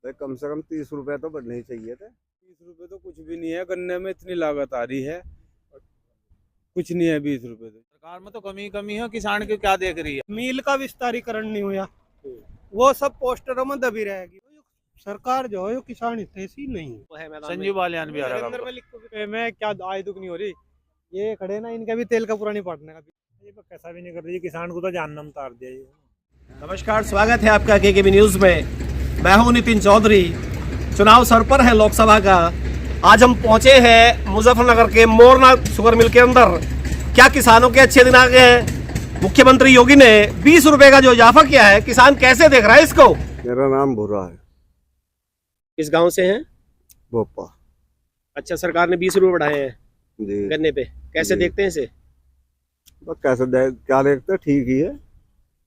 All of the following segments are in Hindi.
भाई कम से कम 30 रुपए तो बढ़ने ही चाहिए थे। 20 रुपए तो कुछ भी नहीं है, गन्ने में इतनी लागत आ रही है, कुछ नहीं है 20 रुपए तो। सरकार में तो कमी कमी है, किसान की क्या देख रही है। मील का विस्तारीकरण नहीं हुआ, वो सब पोस्टरों में दबी रहेगी। सरकार जो है वो किसान हितैषी नहीं है। संजीव बालियान भी आ रहा है। में क्या आय दुख नहीं हो रही, ये खड़े ना, इनका भी तेल का पूरा नहीं पड़ने का। ये कैसा भी नहीं कर रही, किसान को तो जहन्नम उतार दिया ये। नमस्कार, स्वागत है आपका केकेबी न्यूज में। मैं हूं नितिन चौधरी। चुनाव सर पर है लोकसभा का। आज हम पहुंचे हैं मुजफ्फरनगर के मोरना शुगर मिल के अंदर। क्या किसानों के अच्छे दिन आ गए हैं? मुख्यमंत्री योगी ने 20 रुपए का जो इजाफा किया है, किसान कैसे देख रहा है इसको? मेरा नाम भूरा है। किस गांव से हैं? भोपा। अच्छा, सरकार ने 20 रुपए बढ़ाए हैं जी। गन्ने पे, कैसे जी। देखते हैं इसे? तो क्या देखते, ठीक ही है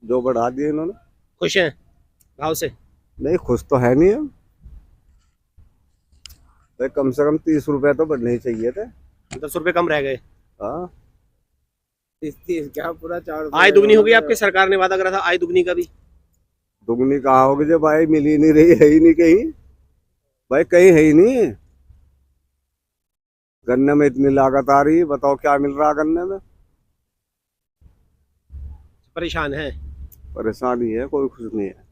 जो बढ़ा दिए इन्होंने। खुश हैं भाव से? नहीं, खुश तो है नहीं है भाई। कम से कम 30 रुपए तो बढ़ने ही चाहिए थे। 10 रुपए कम रह गए। हाँ, 30 क्या पूरा 4 आय दुगनी होगी आपकी, सरकार ने वादा करा था आय दुगनी का भी। दुगनी कहाँ होगी जब भाई मिल ही नहीं रही, है ही नहीं कहीं भाई, कहीं है ही नहीं। गन्ने में इतनी लागत आ रही है, बताओ क्या मिल रहा है गन्ने में? परेशान है? परेशानी है, कोई खुश नहीं है।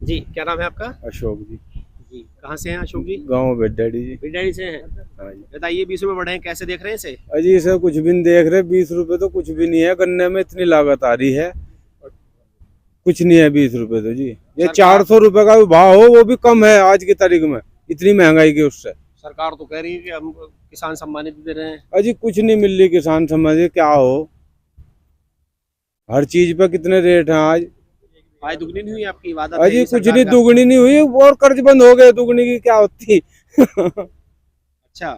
जी, क्या नाम है आपका? अशोक जी, जी, कहाँ से हैं अशोक जी? गाँव बेड्डाडी जी। बिडाड़ी से हैं। हाँ जी। बताइए, 20 रुपए बढ़े हैं, कैसे देख रहे हैं इसे? अजी इसे कुछ भी नहीं देख रहे, 20 रुपए तो कुछ भी नहीं है, गन्ने में इतनी लागत आ रही है, कुछ नहीं है 20 रुपए तो जी। ये 400 रुपए का भी भाव हो, वो भी कम है आज की तारीख में, इतनी महंगाई की उससे। सरकार तो कह रही है कि हम किसान सम्मानित दे रहे हैं। अजी कुछ नहीं मिल रही किसान समझे क्या हो, हर चीज पे कितने रेट हैं आज। आय दुगनी नहीं हुई आपकी? वादा अजी कुछ नहीं, दुगनी नहीं हुई, और कर्ज बंद हो गए, दुगनी की क्या होती। अच्छा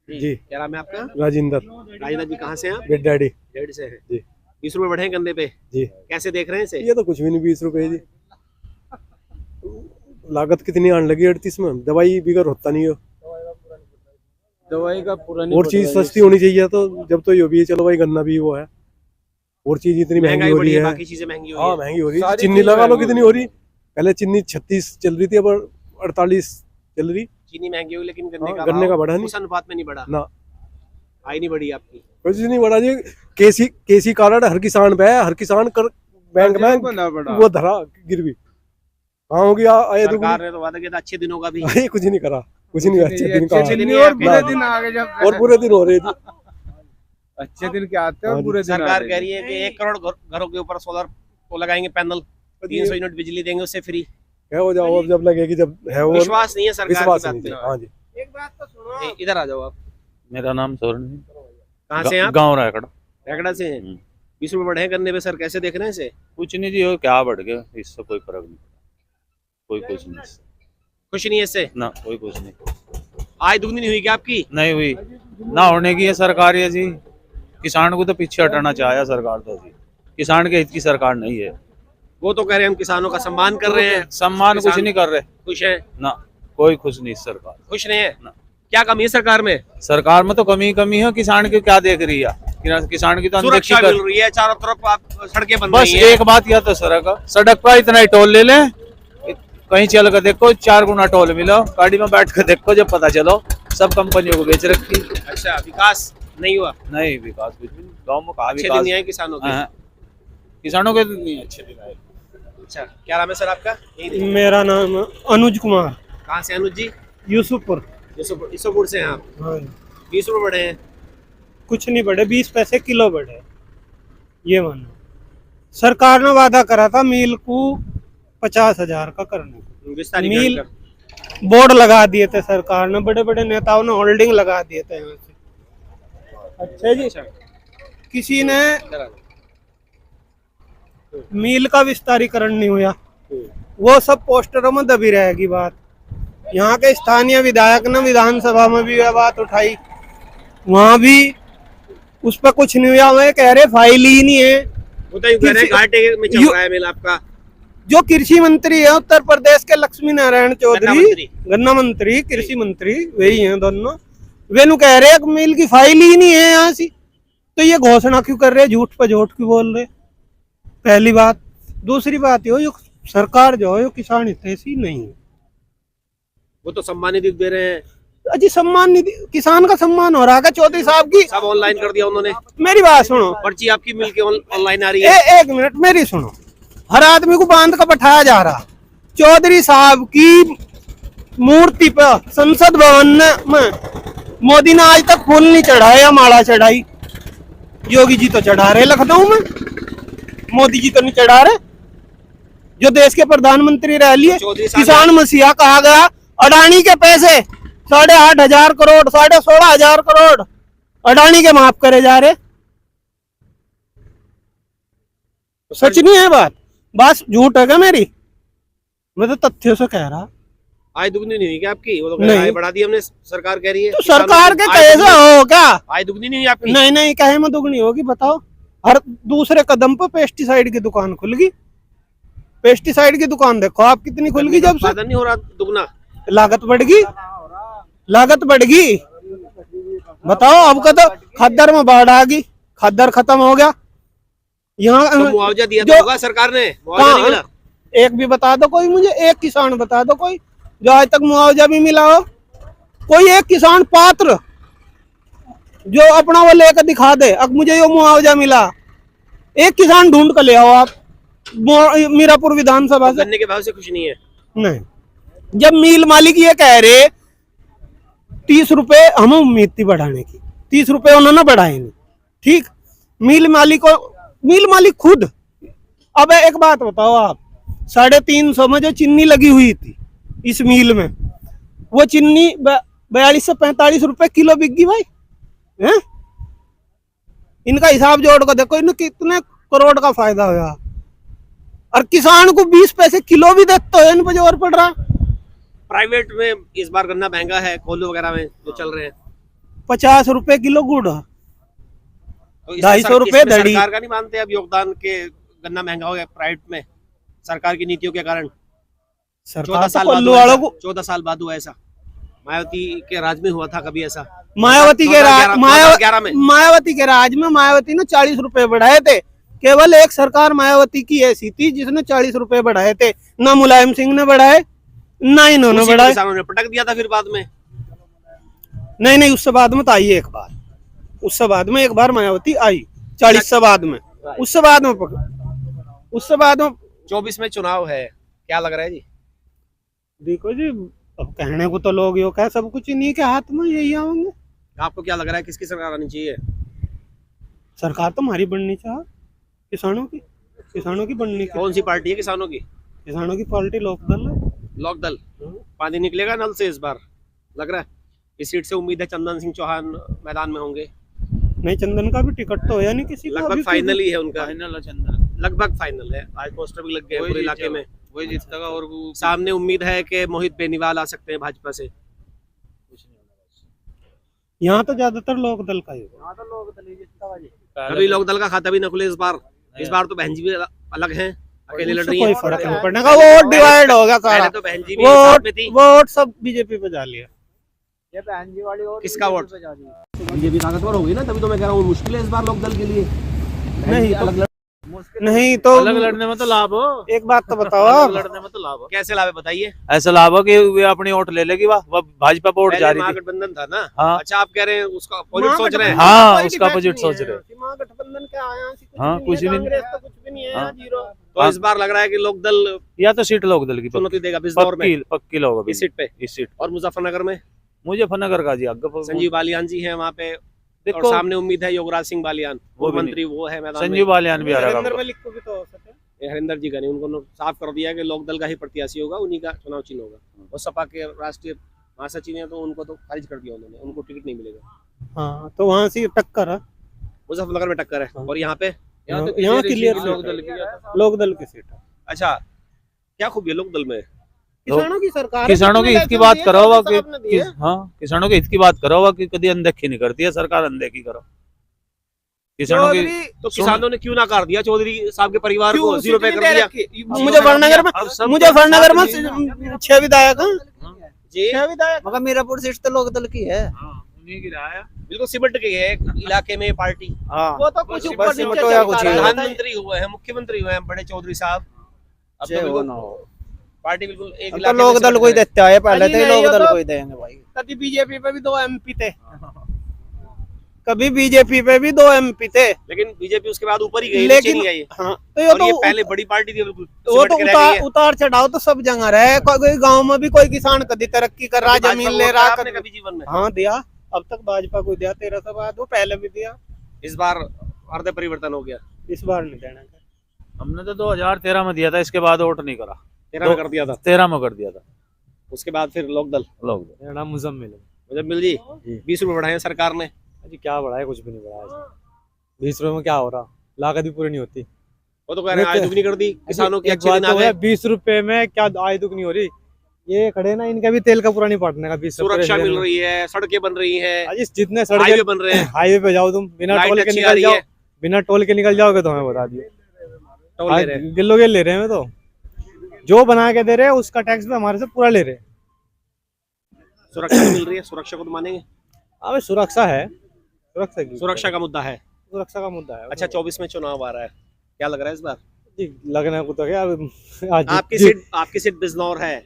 जी। क्या नाम है आपका? राजेंद्र। राजेंद्र जी, कहाँ से हैं आप? बेड्डाडी। डेढ़ से हैं जी। 20 रुपए बढ़े हैं गन्ने पे, जी। कैसे देख रहे हैं इसे? ये तो कुछ भी नहीं, 20 रुपए जी। लागत कितनी आने लगी 38 में, दवाई बिगर होता नहीं है। दवाई का पूरा और चीज सस्ती होनी चाहिए, तो जब तो ये भी है, चलो भाई गन्ना भी वो है, और चीज इतनी महंगी हो रही है। बाकी चीजें महंगी हो रही हाँ, है। महंगी हो रही है। सारी चीनी चीज़ लगा लो महंगी कितनी हो रही। पहले चीनी 36 चल रही थी, अब 48 चल रही। चीनी महंगी हुई, लेकिन गन्ने हाँ, का गन्ने का भाव बढ़ा नहीं। उस अनुपात में नहीं बढ़ा ना, आय नहीं बढ़ी आपकी। कुछ नहीं बढ़ा जी। केसी कार्ड हर किसान पे है, हर किसान कर बैंक में बना पड़ा। वो धरा गिरवी। हाँ होगी आए सरकार ने तो वादा किया था अच्छे दिनों का भी। कुछ नहीं करा, कुछ नहीं। अच्छे दिन का अच्छे दिन नहीं और आते। बुरे दिन आ गए जब। और बुरे दिन हो रहे थे। अच्छे दिन क्या आते हैं और हाँ जी। बुरे दिन आ सरकार रहे कह रही है कि 1 करोड़ घरों के ऊपर सोलर वो लगाएंगे पैनल, 300 यूनिट बिजली देंगे उससे फ्री। क्या हो जाओ, अब जब लगेगी, जब है वो विश्वास नहीं है सरकार विश्वास की नहीं बात है। हाँ जी। एक बात तो सुनो, पे। इधर आ जाओ आप। मेरा नाम सोरण, कहाँ से हैं आप? गाँव रायगढ़। रगड़ा से हैं। 20 रुपए बढ़े हैं गन्ने पे सर, कैसे देख रहे हैं इसे? कुछ नहीं जी, हो क्या बढ़ गया, इससे कोई फर्क नहीं पड़ा, कोई कुछ नहीं, खुश नहीं है इससे? ना कोई कुछ नहीं। आय दुगनी नहीं हुई क्या आपकी? नहीं हुई, ना होने की है सरकार ये जी। किसान को तो पीछे हटाना चाहे सरकार तो जी, किसान के हित की सरकार नहीं है। वो तो कह रहे हैं हम किसानों का सम्मान कर रहे हैं। सम्मान कुछ नहीं कर रहे, खुश है? ना कोई खुश नहीं सरकार। खुश नहीं है? ना। क्या कमी है सरकार में? सरकार में तो कमी कमी है, किसान की क्या देख रही है? किसान की तो अनदेखी सुरक्षा कर, मिल रही है, चारों तरफ आप सड़कें बन बस रही हैं। एक बात या तो सड़क पर इतना ही टोल ले ले, कहीं चल कर देखो 4 गुना टोल मिलो, गाड़ी में बैठ कर देखो, जब पता चलो सब कंपनियों को बेच रखी। अच्छा, विकास नहीं हुआ? नहीं, विकास कुछ भी नहीं, गाँव में कहा अच्छे विकास। दिन नहीं आए किसानों के? हाँ, किसानों के नहीं अच्छे दिन आए। अच्छा, क्या नाम है सर आपका? मेरा नाम अनुज कुमार, कहाँ से अनुज जी? यूसुफपुर। यूसुफपुर से हैं आप? हाँ, 20 रुपए बढ़े हैं। कुछ नहीं बढ़े, 20 पैसे किलो बढ़े, ये मानो। सरकार ने वादा करा था मील को 50,000 का करने, विस्तारीकरण मील बोर्ड लगा दिए थे सरकार ने, बड़े बड़े नेताओं ने होल्डिंग लगा दिए थे यहाँ से। अच्छा जी, किसी ने मील का विस्तारीकरण नहीं हुआ, वो सब पोस्टरों में दबी रहेगी बात। यहाँ के स्थानीय विधायक ने विधानसभा में भी यह बात उठाई, वहाँ भी उस पर कुछ नहीं हुआ। मैं कह रहे फाइल ही नहीं है। वो तो यूं कह रहे हैं घाटे में चल रहा है मिल आपका। जो कृषि मंत्री है उत्तर प्रदेश के लक्ष्मी नारायण चौधरी, गन्ना मंत्री, कृषि मंत्री वही हैं दोनों, वे नु कह रहे हैं मिल की फाइल ही नहीं है यहाँ से, तो ये घोषणा क्यों कर रहे, झूठ पर झूठ क्यों बोल रहे? पहली बात। दूसरी बात ये सरकार जो है वो किसान हितैषी नहीं है। वो तो सम्मानित दे रहे हैं, अजी सम्मान निधि, किसान का सम्मान हो रहा है चौधरी साहब की। सब ऑनलाइन कर दिया उन्होंने, मेरी बात सुनो, पर्ची आपकी मिलके ऑनलाइन आ रही है। एक मिनट मेरी सुनो, हर आदमी को बांध कर बैठाया जा रहा। चौधरी साहब की मूर्ति पर संसद भवन में मोदी ने आज तक फूल नहीं चढ़ाया या माला चढ़ाई। योगी जी तो चढ़ा रहे लखनऊ में, मोदी जी तो नहीं चढ़ा रहे। जो देश के प्रधानमंत्री रह लिए, किसान मसीहा कहा गया। अडानी के पैसे 8,500 करोड़, 16,500 करोड़ अडानी के माफ करे जा रहे। सच नहीं है बात, बस झूठ है क्या मेरी? मैं तो तथ्यों से कह रहा। आय दुगनी नहीं हुई क्या आपकी? वो तो नहीं। आय बढ़ा दी हमने, सरकार कह रही है। तो सरकार के कैसे हो क्या? आय दुगनी नहीं हुई आपकी? नहीं नहीं, कहे में दुगनी होगी बताओ? हर दूसरे कदम पर पेस्टिसाइड की दुकान खुल गई। पेस्टिसाइड की दुकान देखो आप कितनी खुल गई। जब से उत्पादन नहीं हो रहा दुगना, लागत बढ़ गई, लागत बढ़ गई। बताओ, अब का तो खद्दर में बाढ़ आ गई, खद्दर खत्म हो गया। यहाँ तो मुआवजा दिया तो जो- होगा सरकार ने, मुआवजा नहीं मिला। एक भी बता दो कोई, मुझे एक किसान बता दो कोई जो आज तक मुआवजा भी मिला हो। कोई एक किसान पात्र जो अपना वो लेकर दिखा दे, अब मुझे ये मुआवजा मिला। एक किसान ढूंढ कर ले आओ आप मीरापुर विधानसभा से। गन्ने के भाव से खुश नहीं है? नहीं, जब मिल मालिक ये कह रहे 30 रुपए हमें उम्मीद थी बढ़ाने की, 30 रुपए उन्होंने बढ़ाए नहीं। ठीक, मिल मालिक खुद। अब एक बात बताओ आप, 350 में जो चीनी लगी हुई थी इस मिल में, वो चीनी 42 से 45 रुपए किलो बिक गई भाई। हैं? इनका हिसाब जोड़ कर देखो, इन्हें कितने करोड़ का फायदा हुआ। और किसान को 20 पैसे किलो भी देते हो, इन पर जोर पड़ रहा। प्राइवेट में इस बार गन्ना महंगा है, कोल्हू वगैरह में जो चल रहे हैं 50 रुपए किलो गुड़, तो 250 रुपए इसमें दड़ी। सरकार का नहीं मानते अब योगदान के? गन्ना महंगा हो गया प्राइवेट में सरकार की नीतियों के कारण। 14 साल बाद कोल्हू वालों को, 14 साल बाद हुआ ऐसा। मायावती के राज में हुआ था कभी ऐसा? मायावती के राज, 2011 में मायावती के राज में मायावती ने 40 रुपए बढ़ाए थे। केवल एक सरकार मायावती की ऐसी थी जिसने 40 रुपए बढ़ाए थे, ना मुलायम सिंह ने बढ़ाए ना इन्होंने उसी बढ़ाए। किसानों ने पटक दिया था फिर बाद में। नहीं, उससे बाद में तो आई एक बार, उससे बाद में एक बार मायावती आई 40 से बाद में, उससे बाद में 24 में चुनाव है, क्या लग रहा है जी? देखो जी, अब कहने को तो लोग यो कह सब कुछ इन्हीं के हाथ में, यही आएंगे। आपको क्या लग रहा है किसकी सरकार आनी चाहिए? सरकार तो हमारी बननी चाहिए, किसानों की बननी चाहिए। कौन सी पार्टी है किसानों की? किसानों की पार्टी लोकदल है। लोकदल। पानी निकलेगा नल से इस बार लग रहा है? इस सीट से उम्मीद है चंदन सिंह चौहान मैदान में होंगे। नहीं, चंदन का भी टिकट तो है नहीं किसी को, लगभग अभी फाइनल ही है उनका, फाइनल है चंदन, लगभग फाइनल है। आज पोस्टर भी लग गए पूरे इलाके में। वही जीतेगा। और वो सामने उम्मीद है कि मोहित बेनीवाल आ सकते हैं भाजपा से। यहाँ तो ज्यादातर लोकदल का ही है। अभी लोकदल का खाता भी न खुले इस बार। इस बार तो बहन जी भी अलग हैं, अकेले लड़ उससे रही कोई हैं। फर्क नहीं पड़ने का, वोट डिवाइड हो गया सारा। पहले तो बहन जी भी साथ में थी। वोट सब बीजेपी पे जा लिया। किसका वोट? बीजेपी ताकतवर होगी ना, तभी तो मैं कह रहा हूँ मुश्किल है इस बार लोकदल के लिए। नहीं तो अलग लड़ने में तो लाभ हो, एक बात तो बताओ अलग आप, लड़ने में तो लाभ हो। कैसे लाभ है बताइए? ऐसा लाभ हो कि वे अपनी वोट ले लेगी, वह भाजपा पे वोट पहले जा रही थी। महागठबंधन था ना। हाँ। अच्छा, आप कह रहे हैं उसका अपोजिट सोच रहे हैं? हाँ, कोई उसका डिफेक्ट अपोजिट नहीं सोच है। रहे हैं। महागठबंधन क्या आया, हाँ, कुछ भी नहीं। कांग्रेस तो कुछ भी नहीं है, हाँ। जीरो। तो इस बार लग रहा है कि लोकदल या तो सीट लोकदल की चुनौती देगा बिजनौर में, पक्की लोग इस सीट पे। इस सीट और मुजफ्फरनगर में मुजफ्फरनगर का जी आगे संजीव बालियान जी हैं वहाँ पे। और देखो, सामने उम्मीद है योगराज सिंह बालियान, वो भी मंत्री वो है मैदान संजीव में। बालियान भी आ रहा नरेंद्र है। मलिक को भी तो हो सके। हरिंदर जी का नहीं, उनको साफ कर दिया कि लोकदल का ही प्रत्याशी होगा, उन्हीं का चुनाव चिन्ह होगा। और सपा के राष्ट्रीय महासचिव हैं तो उनको तो खारिज कर दिया उन्होंने, उनको टिकट नहीं मिलेगा। हाँ, तो वहाँ से टक्कर है, मुजफ्फरनगर में टक्कर है। और यहाँ पे यहाँ क्लियर लोकदल की सीट है। अच्छा, क्या खूबी है लोकदल में? किसानों की सरकार है, किसानों की कितने हित की लाइसेंस बात दिए, करो वा किसान आपने दिए। हाँ, किसानों के हित की बात करो वा कि कभी अनदेखी नहीं करती है सरकार, अनदेखी करो किसानों की। चौधरी तो किसानों ने क्यों ना कर दिया चौधरी साहब के परिवार को 0 रुपए कर दिया? मुजफ्फरनगर में 6 विधायक हैं, जी 6 विधायक। मगर मीरापुर सीट तो लोकदल की है। उन्हीं की राय है। बिल्कुल सिमट गई है इलाके में पार्टी। हाँ, वो तो कुछ बस ऊपर सिमटो नीचे या चलता कुछ ही। रहता है। प्रधानमंत्री हुए हैं, मुख्यमंत्री हुए हैं बड़े चौधरी साहब, अब तो बिल्कुल पार्टी बिल्कुल एक हम तो इलाके में लोक से दल बट को ही गए। देते आए पहले अजी तो ही नहीं, लोक ये दल तो- को ही देंगे भाई। कभी बीजेपी पे भी 2 MP थे, कभी बीजेपी पे भी 2 MP थे, लेकिन बीजेपी उसके बाद ऊपर ही गई, नीचे लेकिन नहीं गई। हाँ तो और ये पहले बड़ी पार्टी थी, बिल्कुल वो सिमट तो के रह गई है। उतार चढ़ाव तो सब जगह रहे। कोई गांव में भी कोई किसान कभी तरक्की कर रहा, कभी जमीन भाजपा ले वोट रहा, करा आपने कभी जीवन में? हाँ दिया। अब तक भाजपा को दिया 13 साल बाद, वो पहले भी दिया, इस बार हृदय परिवर्तन हो गया। इस बार नहीं देना। हमने तो 2013 में दिया था, इसके बाद वोट नहीं करा। 13 में कर दिया था, 13 में कर दिया था उसके बाद फिर लोकदल। लोग। मेरा नाम मुजम्मिल है मुजम्मिल जी, 20 रुपए बढ़ाए हैं सरकार ने। जी। क्या बढ़ाया, कुछ भी नहीं बढ़ाया। 20 रुपए में क्या हो रहा, लागत भी पूरी नहीं होती। वो तो कह रहे हैं आय दुगनी कर दी, किसानों की एक अच्छे बात दिन आ तो गए। है, 20 रुपए में क्या आय दुगनी हो रही। ये खड़े ना, इनका भी तेल का पूरा नहीं पड़ने का। 20 सुरक्षा मिल रही है, सड़कें बन रही हैं, अजी जितने हाईवे सड़कें बन रहे हैं, हाईवे पे जाओ तुम, बिना लाइट टोल के अच्छी आ निकल रही जाओ, है, बिना टोल के निकल जाओगे तो हमें बता दियो। टोल ले रहे हैं। गिल्लो गिल ले रहे हैं, तो जो बना के दे रहे हैं उसका टैक्स भी हमारे से पूरा ले रहे हैं। सुरक्षा तो मिल रही है, सुरक्षा को तो मानेंगे। अब सुरक्षा है, सुरक्षा की सुरक्षा का मुद्दा है। सुरक्षा का मुद्दा है। अच्छा, 24 में चुनाव आ रहा है, क्या लग रहा है इस बार? जी, लगना को तो क्या आज आपकी सीट बिजनौर है।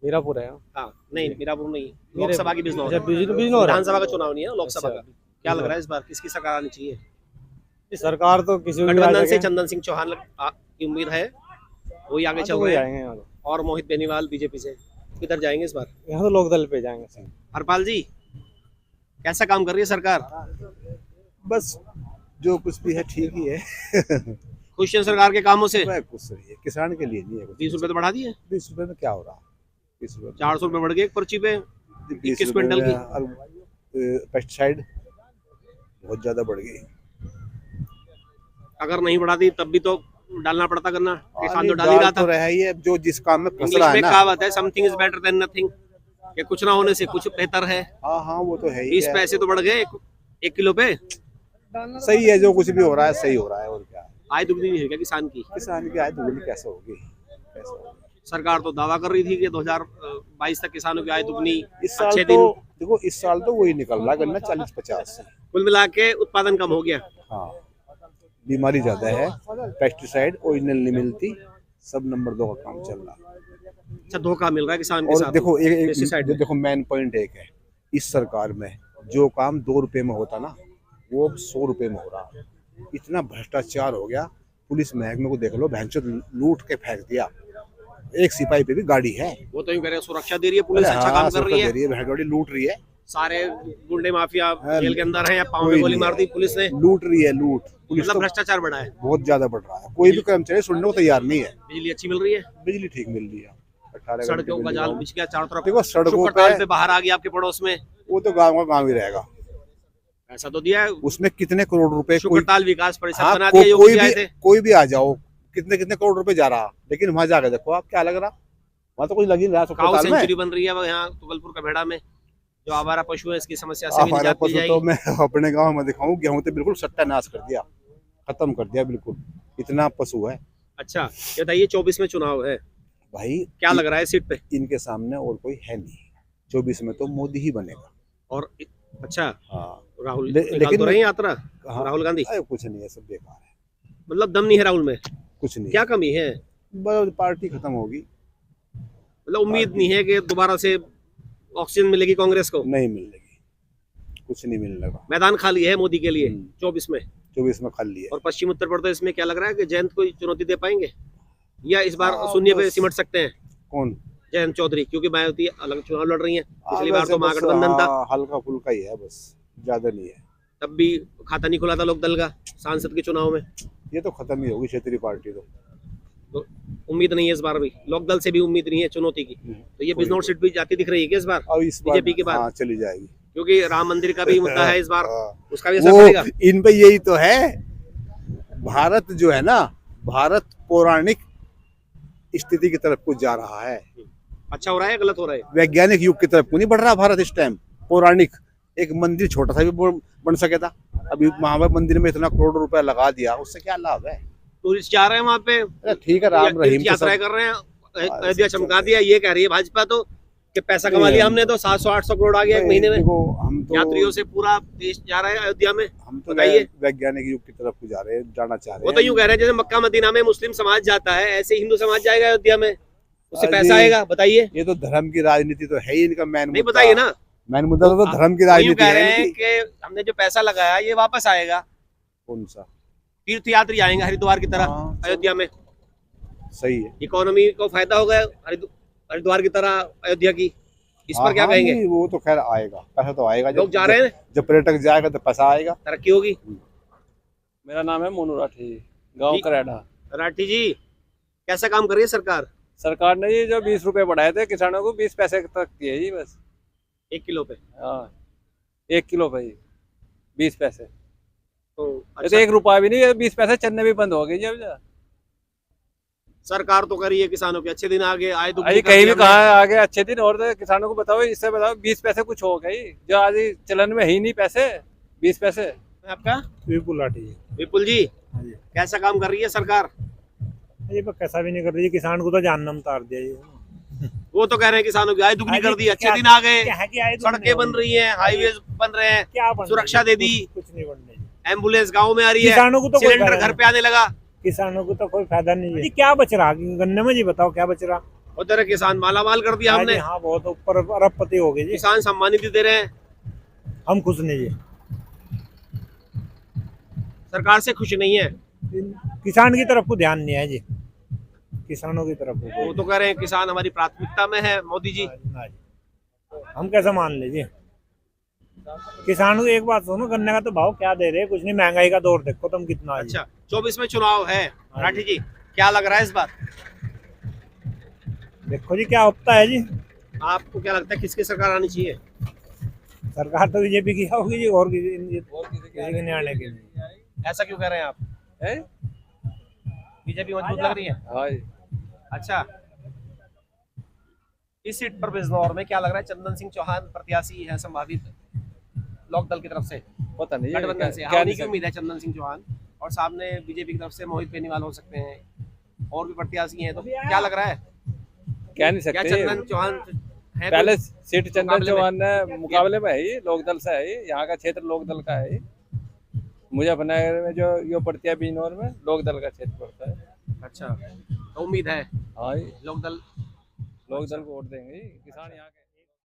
मीरापुर है। हाँ, नहीं मीरापुर नहीं, मेरे- लोकसभा की बिजनौर अच्छा, है। बिजनौर है। विधानसभा का चुनाव नहीं है, लोकसभा अच्छा। का। क्या लग रहा है इस बार किसकी सरकार आनी चाहिए? ये सरकार तो किसी भी आ गठबंधन से सके। चंदन सिंह चौहान की उम्मीद है, वही आगे हाँ, चल तो वही रहे हैं। आएंगे यहाँ तो। और मोहित बेनीवाल बीजेपी से, किधर जाएंगे इस बार? यहाँ तो लोक दल पे जाएंगे। हरपाल जी, कैसा काम कर रही है सरकार? बस जो कुछ भी है ठीक ही है। खुश हैं सरकार के कामों से? वह कुछ नहीं है, किसान के लिए नहीं है कुछ। 20 रुपए तो बढ़ा दिए, 20 रुपए में क्या हो रहा? 20 रुपए 400 रुपए बढ़ गए एक पर्ची पे, 21 क्विंटल की। पेस्टिसाइड बहुत ज्यादा बढ़ गई। अगर नहीं बढ़ाती तब भी तो डालना पड़ता करना, किसान तो डाल ही डाल रहा तो था। रहा ही है, जो जिस काम में फंस इंग्लिश रहा है में ना। कहावत है, something is better than nothing, कि कुछ ना होने से कुछ बेहतर है। हाँ हाँ, वो तो है ही 20 है। पैसे तो बढ़ गए 1 किलो पे। सही है, जो कुछ भी हो रहा है सही हो रहा है। और क्या है? आय दुगनी नहीं है क्या किसान की? किसान की आय दुगनी कैसे होगी? कैसे होगी? सरकार तो दावा कर रही थी कि 2022 तक किसानों की आय दुगनी। इस साल अच्छे तो दिन, देखो, इस साल तो वही निकल रहा गन्ना 40-50। कुल मिला के उत्पादन कम हो गया। हाँ, बीमारी ज्यादा है, पेस्टिसाइड ओरिजिनल नहीं मिलती, सब नंबर 2 का काम चल रहा है। अच्छा, धोखा मिल रहा है किसान के और साथ। देखो पेस्टिसाइड में। देखो मेन पॉइंट एक है, इस सरकार में जो काम 2 रुपए में होता ना, वो 100 रुपए में हो रहा है। इतना भ्रष्टाचार हो गया। पुलिस महकमे को देख लो, भैंसो लूट के फेंक दिया। एक सिपाही पे भी गाड़ी है। वो तो यूं कह रहे हैं सुरक्षा दे रही है पुलिस, अरे अच्छा हाँ, काम कर रही सरकार है। दे रही है, गाड़ी लूट रही है, सारे गुंडे माफिया हाँ, जेल के अंदर हैं या पाँव में कोई गोली नहीं मार है। दी पुलिस ने। लूट रही है, लूट। पुलिस मतलब तो भ्रष्टाचार बढ़ा है। बहुत ज्यादा बढ़ रहा है। कोई भी कर्मचारी सुनने को तैयार नहीं है। बिजली अच्छी मिल रही है, बिजली ठीक मिल रही है, 18 घंटे सड़कों का बिजली जाल गाँव। बिछ गया चारों तरफ। देखो सड़कों शुक्रताल पे बाहर आ गया आपके पड़ोस में, वो तो गाँव का गाँव ही रहेगा। ऐसा तो दिया है। उसमें कितने करोड़ रुपए कोई, शुक्रताल विकास परिषद हाँ, बना दिया, योगी जी आए थे। कोई भी आ जाओ, कितने कितने करोड़ रुपए जा रहा, लेकिन वहां जाके देखो आप क्या लग रहा, वहां तो कुछ लग ही नहीं रहा। काऊ अस्पताल में सेंचुरी बन रही है वो यहाँ तुगलपुर का भेड़ा में, जो आवारा पशु है इसकी समस्या से भी हमारा निजात मिल पशु तो जाएगी। मैं अपने गांव में दिखाऊं, गेहूं तो बिल्कुल सत्यानाश कर दिया, खत्म कर दिया बिल्कुल। इतना पशु है अच्छा, ये बताइए 24 में चुनाव है, भाई। क्या लग रहा है सीट पे? इनके सामने और कोई है नहीं। 24 में तो मोदी ही बनेगा। और अच्छा, हाँ, राहुल लेकिन निकाल तो रहे हैं यात्रा, हाँ, राहुल गांधी। अरे कुछ नहीं है, सब बेकार है, मतलब दम नहीं है राहुल में, कुछ नहीं। क्या कमी है? बस पार्टी खत्म होगी, मतलब उम्मीद नहीं है कि दोबारा से ऑक्सीजन मिलेगी कांग्रेस को? नहीं मिलेगी, कुछ नहीं मिलने लगा। मैदान खाली है मोदी के लिए 24 में। 24 में खाली है। और पश्चिम उत्तर प्रदेश में क्या लग रहा है कि जयंत को चुनौती दे पाएंगे या इस बार हाँ, शून्य पे बस। सिमट सकते हैं? कौन? जयंत चौधरी, क्योंकि मायावती अलग चुनाव लड़ रही हैं, पिछली बार वैसे तो बस, महागठबंधन था, हाँ, हल्का फुल्का ही है, बस ज्यादा नहीं है। तब भी खाता नहीं खुला था लोक दल का सांसद के चुनाव में। ये तो खत्म ही होगी क्षेत्रीय पार्टी तो। तो उम्मीद नहीं है इस बार भी, लोक दल से भी उम्मीद नहीं है चुनौती की। तो ये बिजनौर सीट भी जाती दिख रही है कि इस बार अब इस बार बीजेपी के बाद? हाँ, चली जाएगी, क्योंकि राम मंदिर का भी मुद्दा है इस बार, हाँ। उसका भी असर वो पड़ेगा। इन पे यही तो है, भारत जो है ना, भारत पौराणिक स्थिति की तरफ को जा रहा है। अच्छा हो रहा है, गलत हो रहा है? वैज्ञानिक युग की तरफ को नहीं बढ़ रहा भारत इस टाइम। पौराणिक एक मंदिर छोटा सा भी बन सके था, अभी महावीर मंदिर में इतना करोड़ रुपया लगा दिया, उससे क्या लाभ है? टूरिस्ट जा रहे हैं वहाँ पे, अरे ठीक है, राम रहीम के यात्राएं सब। कर रहे हैं, अयोध्या चमका दिया, ये कह रही है भाजपा तो कि पैसा कमा लिया हमने तो 700-800 करोड़ आ गया एक महीने में। देखो हम तो यात्रियों से पूरा देश जा रहा है अयोध्या में। हम तो बताइए। वैज्ञानिक युग की तरफ को जा रहे हैं, जाना चाह रहे वो हैं। तो यूं कह रहे हैं जैसे मक्का मदीना में मुस्लिम समाज जाता है ऐसे हिंदू समाज जाएगा अयोध्या में, उससे पैसा अरे, आएगा। बताइए। ये तो धर्म की राजनीति तो है ही इनका मेन नहीं बताइए ना। मेन मुद्दा तो धर्म की वो यूं राजनीति कह रहे है हैं इनकी। कि हमने जो पैसा लगाया ये वापस आएगा, कौन सा? तीर्थ यात्री आएंगे हरिद्वार की तरह हाँ, अयोध्या में, सही है। इकोनॉमी को फायदा होगा हरिद्वार की तरह अयोध्या की। इस पर क्या हाँ, कहेंगे? नहीं, वो तो खैर आएगा, पैसा तो आएगा। लोग जा रहे हैं, जब पर्यटक जाएगा तो पैसा आएगा, तरक्की होगी। मेरा नाम है मोनू राठी, गांव जी। करेड़ा। राठी जी, कैसा काम कर रही है सरकार? सरकार ने ये जो 20 रुपए बढ़ाए थे किसानों को 20 पैसे तक दिए जी बस। 1 किलो पे हाँ 1 किलो पे ही 20 पैसे। तो ये तो 1 रुपया भी नहीं है, 20 पैसे चलने भी बंद हो गई जी अब जा। सरकार तो कर रही है किसानों के अच्छे दिन आगे आए तो अरे कहीं भी कहा है आगे अच्छे दिन, और तो किसानों को बताओ, इससे बताओ 20 पैसे कुछ हो गई जो आज ही चलन में है ही नहीं पैसे 20 पैसे। आपका विपुल लाठी जी। विपुल जी, कैसा काम कर रही है सरकार? ये पर कैसा भी नहीं कर रही, किसान को तो जहन्नम उतार दिया ये। वो तो कह रहे हैं किसानों की आय दुगनी कर दी, अच्छे दिन आ गए, सड़कें बन रही हैं, हाईवे बन रहे हैं, क्या सुरक्षा दे दी, कुछ नहीं बनने। एम्बुलेंस गांव में आ रही है, किसानों को तो कोई सिलेंडर फायदा घर पे आने लगा। किसानों को तो कोई फायदा नहीं है। क्या बच रहा गन्ने में, जी बताओ क्या बच रहा? उधर किसान मालामाल कर दिया हमने, हाँ बहुत ऊपर अरबपति हो गए जी। किसान सम्मानित भी दे रहे हैं। हम खुश नहीं है, सरकार से खुश नहीं है। किसान की तरफ को ध्यान नहीं है जी, किसानों की तरफ वो तो कह रहे हैं किसान हमारी प्राथमिकता में है मोदी जी। हम कैसे मान लीजिए? किसान को एक बात सुनो, गन्ने का तो भाव क्या दे रहे हैं, कुछ नहीं, महंगाई का दौर देखो तुम कितना है। अच्छा 24 में चुनाव है, राठी जी क्या लग रहा है इस बार? देखो जी क्या होता है जी। आपको क्या लगता है किसकी सरकार आनी चाहिए? सरकार तो बीजेपी की होगी जी, और किसी के नहीं आने के लिए। ऐसा क्यों कह रहे हैं आप? बीजेपी मजबूत लग रही है? हाँ जी। अच्छा, इस सीट पर बिजनौर में क्या लग रहा है, चंदन सिंह चौहान प्रत्याशी है संभावित लोकदल की तरफ से, पता नहीं गठबंधन से क्या आने की उम्मीद है चंदन सिंह चौहान, और सामने बीजेपी की तरफ से मोहित बेनीवाल हो सकते हैं, और भी प्रत्याशी हैं, तो क्या लग रहा है? कह नहीं क्या सकते। चंदन चौहान है? पहले सीट चंदन मुकाबले में? चौहान ने मुकाबले में है ही, लोकदल से है ही, यहाँ का क्षेत्र लोकदल का है ही। मुजफ्फरनगर में जो यो पड़ती है बिजनौर में लोकदल का क्षेत्र पड़ता है। अच्छा, तो उम्मीद है हाँ जी, लोकदल लोकदल को वोट देंगे, किसान यहाँ के।